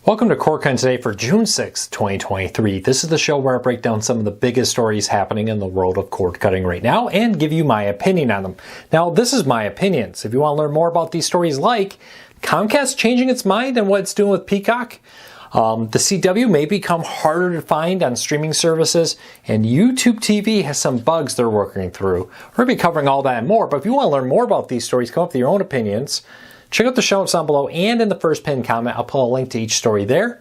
Welcome to Cord Cutting Today for June 6, 2023. This is the show where I break down some of the biggest stories happening in the world of cord cutting right now and give you my opinion on them. Now, this is my opinions. If you want to learn more about these stories like Comcast changing its mind and what it's doing with Peacock, the CW may become harder to find on streaming services, and YouTube TV has some bugs they're working through. We're going to be covering all that and more, but if you want to learn more about these stories, come up with your own opinions, check out the show notes down below, and in the first pinned comment, I'll put a link to each story there,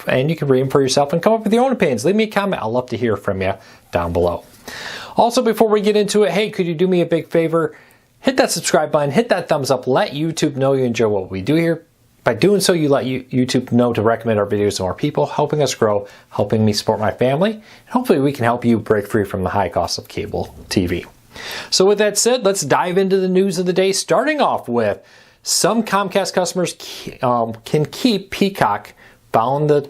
and you can read them for yourself and come up with your own opinions. Leave me a comment. I'd love to hear from you down below. Also, before we get into it, hey, could you do me a big favor? Hit that subscribe button, hit that thumbs up, let YouTube know you enjoy what we do here. By doing so, you let YouTube know to recommend our videos to more people, helping us grow, helping me support my family, and hopefully we can help you break free from the high cost of cable TV. So with that said, let's dive into the news of the day, starting off with some Comcast customers can keep Peacock following the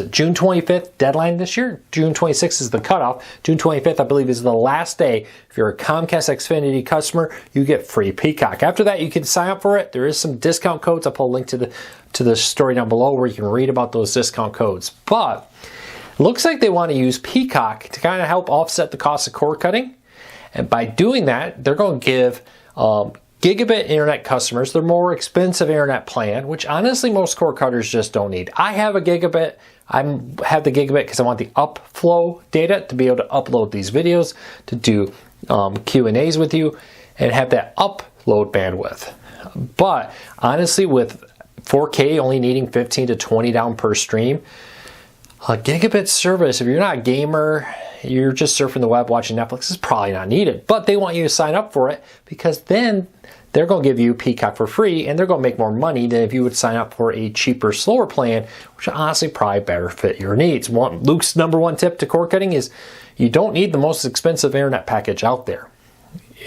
June 25th deadline this year. June 26th is the cutoff. June 25th, I believe, is the last day. If you're a Comcast Xfinity customer, you get free Peacock. After that, you can sign up for it. There is some discount codes. I'll put a link to the story down below where you can read about those discount codes. But it looks like they want to use Peacock to kind of help offset the cost of cord cutting. And by doing that, they're going to give gigabit internet customers their more expensive internet plan, which honestly most cord cutters just don't need. I have a gigabit. I have the gigabit because I want the upflow data to be able to upload these videos, to do Q&As with you, and have that upload bandwidth. But honestly, with 4K only needing 15 to 20 down per stream, a gigabit service, if you're not a gamer, you're just surfing the web watching Netflix, is probably not needed. But they want you to sign up for it because then they're going to give you Peacock for free, and they're going to make more money than if you would sign up for a cheaper, slower plan, which honestly probably better fit your needs. Luke's number one tip to cord cutting is you don't need the most expensive internet package out there.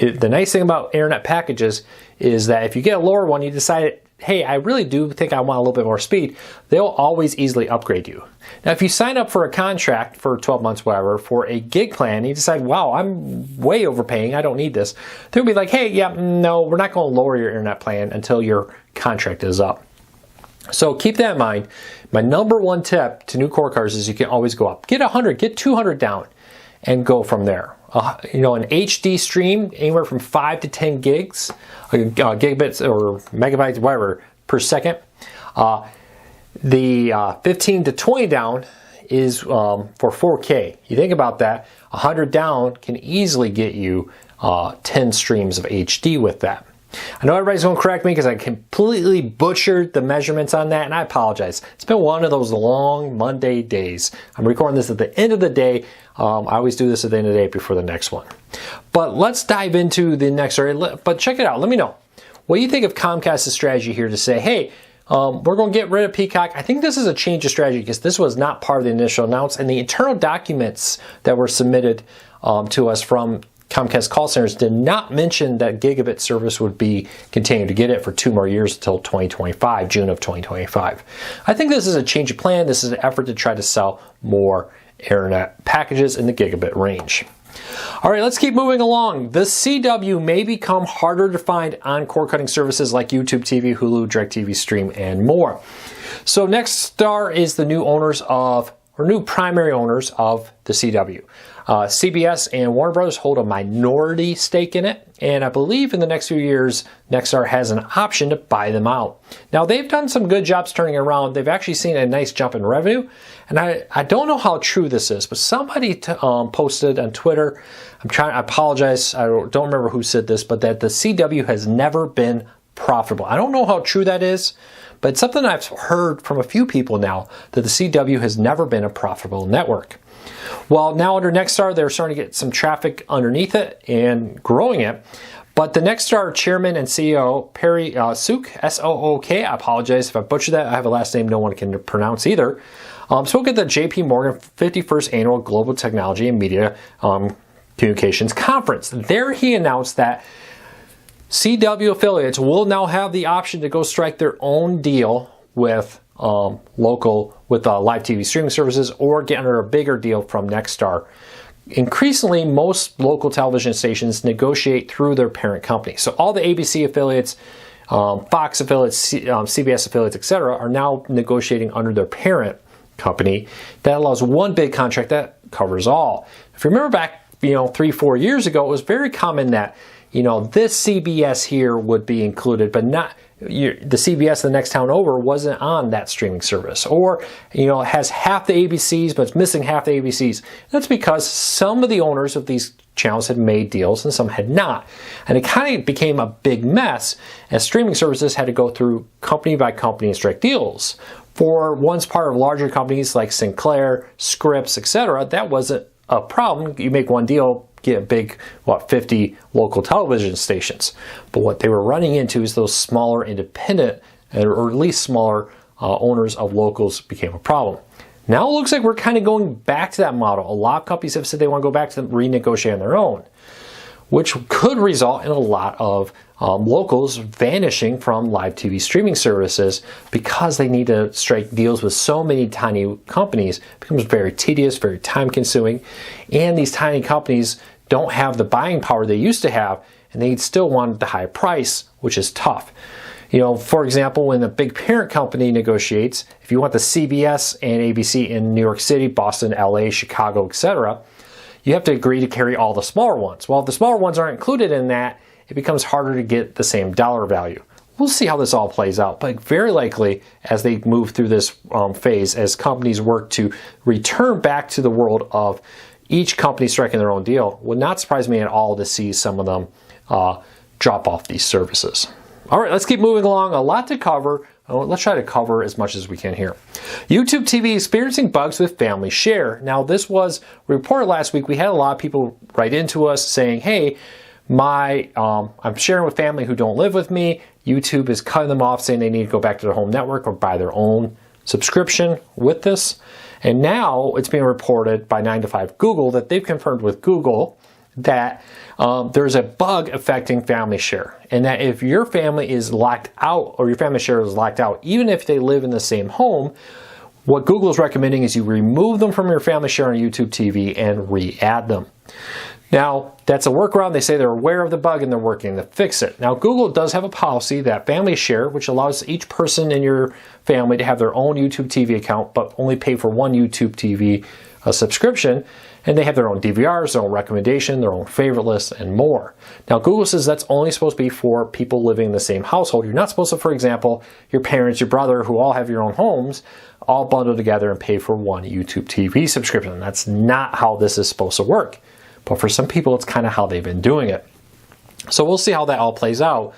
The nice thing about internet packages is that if you get a lower one, you decide, hey, I really do think I want a little bit more speed, they'll always easily upgrade you. Now, if you sign up for a contract for 12 months, whatever, for a gig plan, and you decide, wow, I'm way overpaying, I don't need this, they'll be like, hey, yeah, no, we're not going to lower your internet plan until your contract is up. So keep that in mind. My number one tip to new cord cutters is you can always go up. Get 100, get 200 down, and go from there. An HD stream, anywhere from 5 to 10 gigs, gigabits or megabytes, whatever, per second. The 15 to 20 down is for 4K. You think about that, 100 down can easily get you 10 streams of HD with that. I know everybody's going to correct me because I completely butchered the measurements on that, and I apologize. It's been one of those long Monday days. I'm recording this at the end of the day. I always do this at the end of the day before the next one. But let's dive into the next story. But check it out. Let me know. What do you think of Comcast's strategy here to say, hey, we're going to get rid of Peacock? I think this is a change of strategy because this was not part of the initial announcement, and the internal documents that were submitted to us from Comcast call centers did not mention that gigabit service would be continuing to get it for 2 more years until 2025, June of 2025. I think this is a change of plan. This is an effort to try to sell more internet packages in the gigabit range. All right, let's keep moving along. The CW may become harder to find on cord cutting services like YouTube TV, Hulu, DirecTV Stream, and more. So Nexstar is the new primary owners of the CW. CBS and Warner Brothers hold a minority stake in it, and I believe in the next few years, Nexstar has an option to buy them out. Now, they've done some good jobs turning it around. They've actually seen a nice jump in revenue, and I don't know how true this is, but somebody posted on Twitter, I apologize, I don't remember who said this, but that the CW has never been profitable. I don't know how true that is, but it's something I've heard from a few people now, that the CW has never been a profitable network. Well, now under Nexstar, they're starting to get some traffic underneath it and growing it. But the Nexstar chairman and CEO, Perry Sook, S-O-O-K, I apologize if I butchered that. I have a last name no one can pronounce either, spoke at the J.P. Morgan 51st Annual Global Technology and Media Communications Conference. There he announced that CW affiliates will now have the option to go strike their own deal with live TV streaming services or get under a bigger deal from Nexstar. Increasingly, most local television stations negotiate through their parent company. So all the ABC affiliates Fox affiliates, CBS affiliates, etc., are now negotiating under their parent company that allows one big contract that covers all. If you remember back, 3-4 years ago, it was very common that, this CBS here would be included, but not the CBS the next town over wasn't on that streaming service, or it has half the ABCs but it's missing half the ABCs. That's because some of the owners of these channels had made deals and some had not, and it kind of became a big mess as streaming services had to go through company by company and strike deals. For once part of larger companies like Sinclair, Scripps, etc., that wasn't a problem. You make one deal, get a big 50 local television stations. But what they were running into is those smaller independent, or at least smaller owners of locals became a problem. Now it looks like we're kind of going back to that model. A lot of companies have said they want to go back to renegotiate on their own, which could result in a lot of locals vanishing from live TV streaming services because they need to strike deals with so many tiny companies. It becomes very tedious, very time consuming, and these tiny companies don't have the buying power they used to have, and they still want the high price, which is tough. For example, when a big parent company negotiates, if you want the CBS and ABC in New York City, Boston, LA, Chicago, etc., you have to agree to carry all the smaller ones. Well, if the smaller ones aren't included in that, it becomes harder to get the same dollar value. We'll see how this all plays out, but very likely as they move through this phase, as companies work to return back to the world of each company striking their own deal, would not surprise me at all to see some of them drop off these services. All right, let's keep moving along. A lot to cover. Let's try to cover as much as we can here. YouTube TV experiencing bugs with family share. Now, this was reported last week. We had a lot of people write into us saying, hey, I'm sharing with family who don't live with me. YouTube is cutting them off, saying they need to go back to their home network or buy their own subscription with this. And now it's being reported by 9 to 5 Google that they've confirmed with Google that there's a bug affecting family share, and that if your family is locked out or your family share is locked out, even if they live in the same home, what Google is recommending is you remove them from your family share on YouTube TV and re-add them. Now, that's a workaround. They say they're aware of the bug and they're working to fix it. Now, Google does have a policy that family share, which allows each person in your family to have their own YouTube TV account, but only pay for one YouTube TV subscription. And they have their own DVRs, their own recommendation, their own favorite list, and more. Now, Google says that's only supposed to be for people living in the same household. You're not supposed to, for example, your parents, your brother, who all have your own homes, all bundle together and pay for one YouTube TV subscription. That's not how this is supposed to work. But for some people, it's kind of how they've been doing it. So we'll see how that all plays out.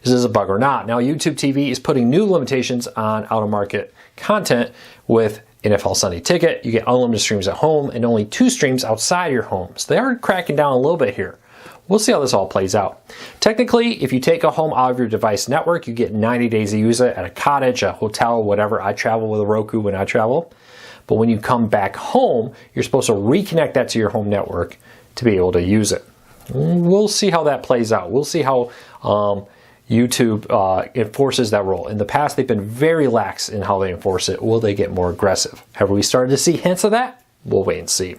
Is this a bug or not? Now, YouTube TV is putting new limitations on out-of-market content with NFL Sunday Ticket. You get unlimited streams at home and only 2 streams outside your home. So they are cracking down a little bit here. We'll see how this all plays out. Technically, if you take a home out of your device network, you get 90 days to use it at a cottage, a hotel, whatever. I travel with a Roku when I travel. But when you come back home, you're supposed to reconnect that to your home network to be able to use it. We'll see how that plays out. We'll see how YouTube enforces that rule. In the past, they've been very lax in how they enforce it. Will they get more aggressive? Have we started to see hints of that? We'll wait and see.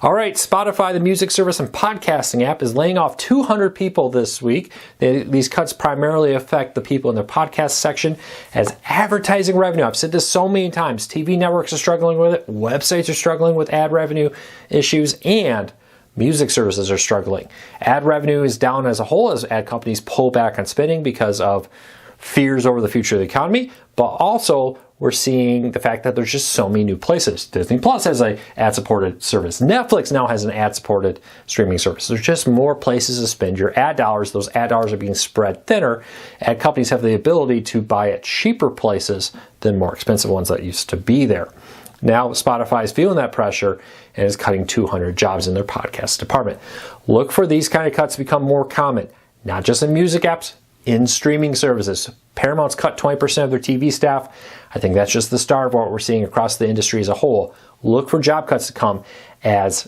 All right, Spotify, the music service and podcasting app, is laying off 200 people this week. These cuts primarily affect the people in their podcast section as advertising revenue. I've said this so many times. TV networks are struggling with it. Websites are struggling with ad revenue issues, and music services are struggling. Ad revenue is down as a whole as ad companies pull back on spending because of fears over the future of the economy, but also we're seeing the fact that there's just so many new places. Disney Plus has an ad-supported service. Netflix now has an ad-supported streaming service. There's just more places to spend your ad dollars. Those ad dollars are being spread thinner. Ad companies have the ability to buy at cheaper places than more expensive ones that used to be there. Now Spotify is feeling that pressure and is cutting 200 jobs in their podcast department. Look for these kind of cuts to become more common, not just in music apps, in streaming services. Paramount's cut 20% of their TV staff. I think that's just the start of what we're seeing across the industry as a whole. Look for job cuts to come as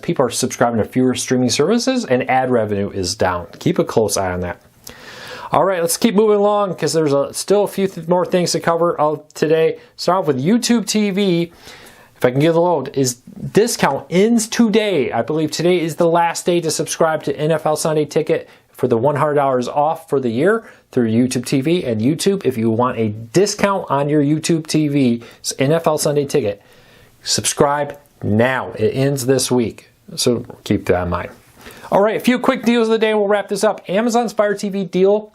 people are subscribing to fewer streaming services and ad revenue is down. Keep a close eye on that. All right, let's keep moving along because there's still a few more things to cover today. Start off with YouTube TV. If I can get the load, is discount ends today. I believe today is the last day to subscribe to NFL Sunday Ticket for the $100 off for the year through YouTube TV and YouTube. If you want a discount on your YouTube TV NFL Sunday Ticket, subscribe now. It ends this week, so keep that in mind. All right, a few quick deals of the day. We'll wrap this up. Amazon's Fire TV deal.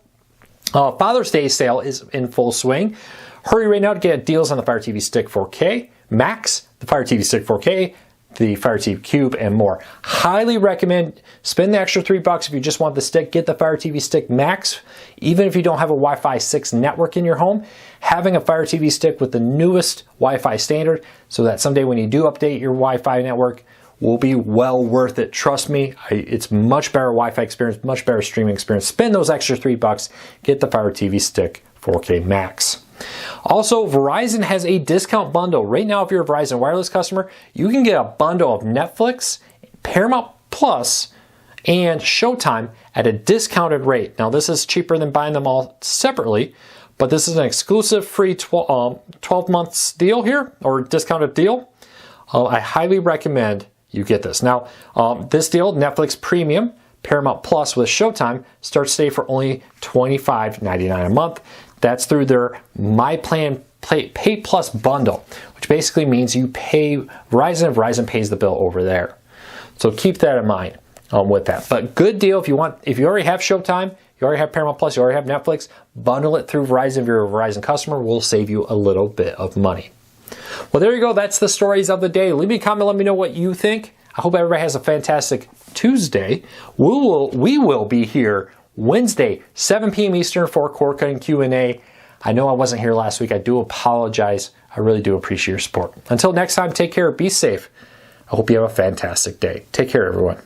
Father's Day sale is in full swing. Hurry right now to get deals on the Fire TV Stick 4K Max, the Fire TV Stick 4K, the Fire TV Cube, and more. Highly recommend spend the extra $3 if you just want the stick. Get the Fire TV Stick Max. Even if you don't have a Wi-Fi 6 network in your home, having a Fire TV Stick with the newest Wi-Fi standard so that someday when you do update your Wi-Fi network will be well worth it. Trust me, it's much better Wi-Fi experience, much better streaming experience. Spend those extra $3. Get the Fire TV Stick 4K Max. Also, Verizon has a discount bundle. Right now, if you're a Verizon wireless customer, you can get a bundle of Netflix, Paramount Plus, and Showtime at a discounted rate. Now, this is cheaper than buying them all separately, but this is an exclusive free 12 months deal here, or discounted deal. I highly recommend you get this. Now, this deal, Netflix Premium, Paramount Plus with Showtime, starts today for only $25.99 a month. That's through their My Plan Pay Plus bundle, which basically means you pay Verizon and Verizon pays the bill over there. So keep that in mind with that. But good deal if you already have Showtime, you already have Paramount Plus, you already have Netflix, bundle it through Verizon. If you're a Verizon customer, we'll save you a little bit of money. Well, there you go. That's the stories of the day. Leave me a comment. Let me know what you think. I hope everybody has a fantastic Tuesday. We will be here Wednesday, 7 p.m. Eastern for Cord Cutting Q&A. I know I wasn't here last week. I do apologize. I really do appreciate your support. Until next time, take care. Be safe. I hope you have a fantastic day. Take care, everyone.